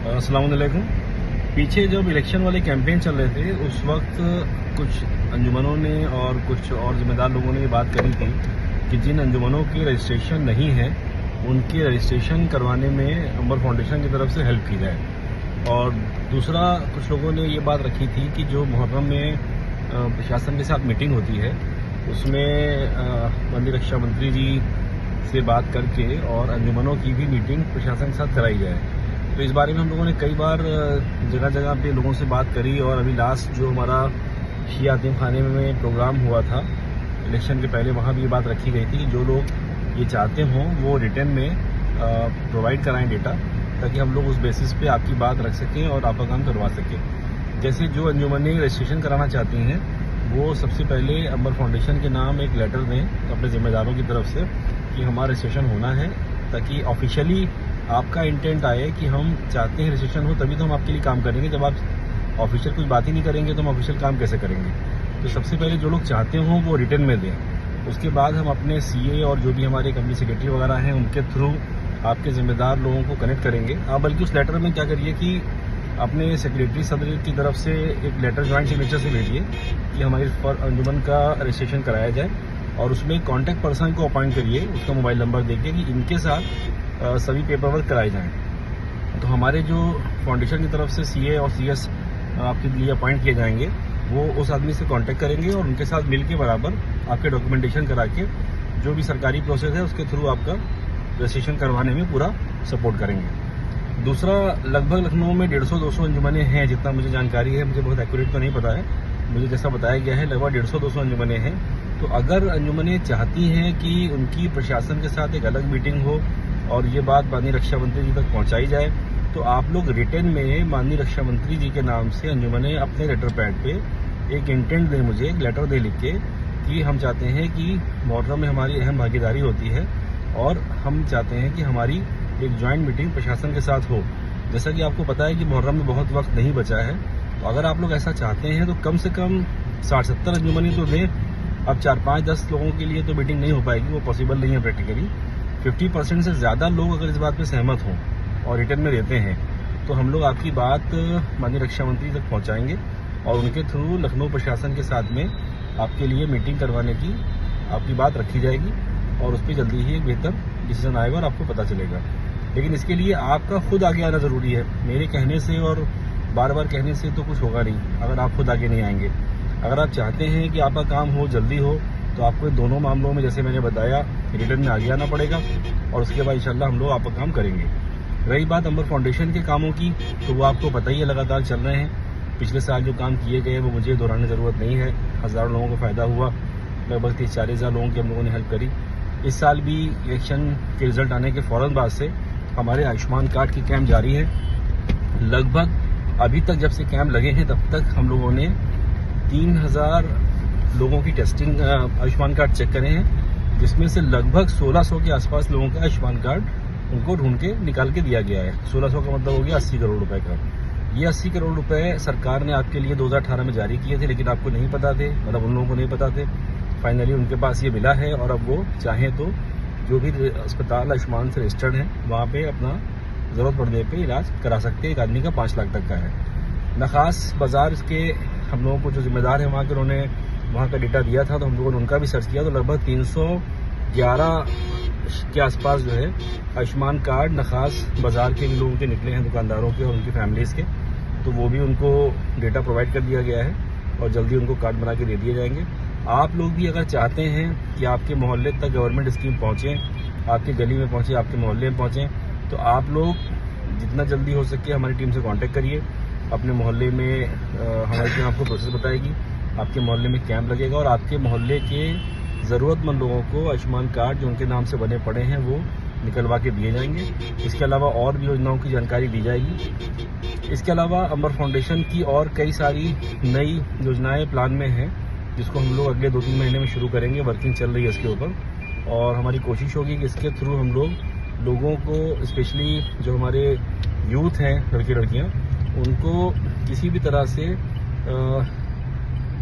अस्सलाम वालेकुम। पीछे जब इलेक्शन वाले कैंपेन चल रहे थे उस वक्त कुछ अंजुमनों ने और कुछ और जिम्मेदार लोगों ने ये बात कही थी कि जिन अंजुमनों की रजिस्ट्रेशन नहीं है उनके रजिस्ट्रेशन करवाने में अंबर फाउंडेशन की तरफ से हेल्प की जाए। और दूसरा, कुछ लोगों ने ये बात रखी थी कि जो मुहर्रम में प्रशासन के साथ मीटिंग होती है उसमें मंदिर रक्षा मंत्री जी से बात करके और अंजुमनों की भी मीटिंग प्रशासन के साथ कराई जाए। तो इस बारे में हम लोगों ने कई बार जगह जगह पे लोगों से बात करी और अभी लास्ट जो हमारा शिया यतीम खाने में प्रोग्राम हुआ था इलेक्शन के पहले, वहाँ भी ये बात रखी गई थी कि जो लोग ये चाहते हों वो रिटर्न में प्रोवाइड कराएं डेटा, ताकि हम लोग उस बेसिस पे आपकी बात रख सकें और आपका काम करवा सकें। जैसे जो अंजुमनें रजिस्ट्रेशन कराना चाहती हैं वो सबसे पहले अंबर फाउंडेशन के नाम एक लेटर दें अपने जिम्मेदारों की तरफ से कि हमारा रजिस्ट्रेशन होना है, ताकि ऑफिशियली आपका इंटेंट आए कि हम चाहते हैं रजिस्ट्रेशन हो, तभी तो हम आपके लिए काम करेंगे। जब आप ऑफिशियल कुछ बात ही नहीं करेंगे तो हम ऑफिशियल काम कैसे करेंगे। तो सबसे पहले जो लोग चाहते हों वो रिटर्न में दें। उसके बाद हम अपने सीए और जो भी हमारे कंपनी सेक्रेटरी वगैरह हैं उनके थ्रू आपके जिम्मेदार लोगों को कनेक्ट करेंगे। आप बल्कि उस लेटर में क्या करिए कि अपने सेक्रेटरी सदर की तरफ से एक लेटर ज्वाइंट सिग्नेचर से भेजिए कि हमारी अंजुमन का रजिस्ट्रेशन कराया जाए, और उसमें कॉन्टैक्ट पर्सन को अपॉइंट करिए, उसका मोबाइल नंबर देके कि इनके साथ सभी पेपर वर्क कराए जाएँ। तो हमारे जो फाउंडेशन की तरफ से सीए और सीएस आपके लिए अपॉइंट किए जाएंगे वो उस आदमी से कांटेक्ट करेंगे और उनके साथ मिल के बराबर आपके डॉक्यूमेंटेशन करा के जो भी सरकारी प्रोसेस है उसके थ्रू आपका रजिस्ट्रेशन करवाने में पूरा सपोर्ट करेंगे। दूसरा, लगभग लखनऊ में 150-200 अंजुमनें हैं जितना मुझे जानकारी है, मुझे बहुत एक्यूरेट तो नहीं पता है, मुझे जैसा बताया गया है लगभग 150-200 अंजुमनें हैं। तो अगर अंजुमनें चाहती हैं कि उनकी प्रशासन के साथ एक अलग मीटिंग हो और ये बात माननीय रक्षा मंत्री जी तक पहुंचाई जाए, तो आप लोग रिटर्न में माननीय रक्षा मंत्री जी के नाम से अंजुमनें अपने लेटर पैड पे एक इंटेंट दें, मुझे एक लेटर दे लिख के कि हम चाहते हैं कि मुहर्रम में हमारी अहम भागीदारी होती है और हम चाहते हैं कि हमारी एक ज्वाइंट मीटिंग प्रशासन के साथ हो। जैसा कि आपको पता है कि मुहर्रम में बहुत वक्त नहीं बचा है, तो अगर आप लोग ऐसा चाहते हैं तो कम से कम 60-70 अंजुमनें तो दें। अब 4-5-10 लोगों के लिए तो मीटिंग नहीं हो पाएगी, वो पॉसिबल नहीं है प्रैक्टिकली। 50% से ज़्यादा लोग अगर इस बात पे सहमत हों और रिटर्न में देते हैं तो हम लोग आपकी बात माननीय रक्षा मंत्री तक पहुंचाएंगे और उनके थ्रू लखनऊ प्रशासन के साथ में आपके लिए मीटिंग करवाने की आपकी बात रखी जाएगी और उस पर जल्दी ही एक बेहतर डिसीजन आएगा और आपको पता चलेगा। लेकिन इसके लिए आपका खुद आगे आना ज़रूरी है। मेरे कहने से और बार बार कहने से तो कुछ होगा नहीं अगर आप खुद आगे नहीं आएंगे। अगर आप चाहते हैं कि आपका काम हो, जल्दी हो, तो आपको दोनों मामलों में जैसे मैंने बताया रिटर्न में आगे आना पड़ेगा और उसके बाद इंशाल्लाह हम लोग आपका काम करेंगे। रही बात अंबर फाउंडेशन के कामों की, तो वो आपको पता ही है लगातार चल रहे हैं। पिछले साल जो काम किए गए वो मुझे दोहराने की ज़रूरत नहीं है, हज़ारों लोगों को फ़ायदा हुआ, लगभग 30-40 हज़ार लोगों की हम लोगों ने हेल्प करी। इस साल भी इलेक्शन के रिजल्ट आने के फ़ौरन बाद से हमारे आयुष्मान कार्ड की कैंप जारी है। लगभग अभी तक जब से कैंप लगे हैं तब तक हम लोगों ने 3000 लोगों की टेस्टिंग आयुष्मान कार्ड चेक करे हैं, जिसमें से लगभग 1600 के आसपास लोगों का आयुष्मान कार्ड उनको ढूंढ के निकाल के दिया गया है। 1600 का मतलब हो गया 80 करोड़ रुपए का। ये 80 करोड़ रुपए सरकार ने आपके लिए 2018 में जारी किए थे, लेकिन आपको नहीं पता थे, मतलब उन लोगों को नहीं पता थे। फाइनली उनके पास ये मिला है और अब वो चाहें तो जो भी अस्पताल आयुष्मान से रजिस्टर्ड है वहाँ पे अपना ज़रूरत पड़ने पे इलाज करा सकते हैं। एक आदमी का 5 लाख तक का है। नखास बाजार के हम लोगों को जो जिम्मेदार है वहाँ के, उन्होंने वहाँ का डेटा दिया था तो हम लोगों ने उनका भी सर्च किया, तो लगभग 311 के आसपास जो है आयुष्मान कार्ड नखास बाजार के लोगों के निकले हैं, दुकानदारों के और उनकी फैमिलीज़ के। तो वो भी उनको डेटा प्रोवाइड कर दिया गया है और जल्दी उनको कार्ड बना के दे दिए जाएंगे। आप लोग भी अगर चाहते हैं कि आपके मोहल्ले तक गवर्नमेंट स्कीम पहुँचे, आपके गली में पहुँचे, आपके मोहल्ले में पहुँचे, तो आप लोग जितना जल्दी हो सके हमारी टीम से कांटेक्ट करिए। अपने मोहल्ले में हमारी टीम आपको प्रोसेस बताएगी, आपके मोहल्ले में कैंप लगेगा और आपके मोहल्ले के ज़रूरतमंद लोगों को आयुष्मान कार्ड जो उनके नाम से बने पड़े हैं वो निकलवा के दिए जाएंगे। इसके अलावा और भी योजनाओं की जानकारी दी जाएगी। इसके अलावा अंबर फाउंडेशन की और कई सारी नई योजनाएं प्लान में हैं, जिसको हम लोग अगले 2-3 महीने में शुरू करेंगे। वर्किंग चल रही है इसके ऊपर और हमारी कोशिश होगी कि इसके थ्रू हम लोगों को, स्पेशली जो हमारे यूथ हैं, लड़के लड़कियाँ, उनको किसी भी तरह से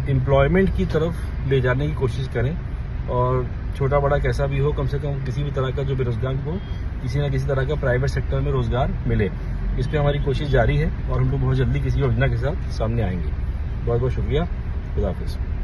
एम्प्लॉयमेंट की तरफ ले जाने की कोशिश करें और छोटा बड़ा कैसा भी हो, कम से कम किसी भी तरह का जो बेरोजगार को किसी न किसी तरह का प्राइवेट सेक्टर में रोजगार मिले। इस पर हमारी कोशिश जारी है और हम लोग बहुत जल्दी किसी योजना के साथ सामने आएंगे। बहुत बहुत शुक्रिया। खुदा हाफिज़।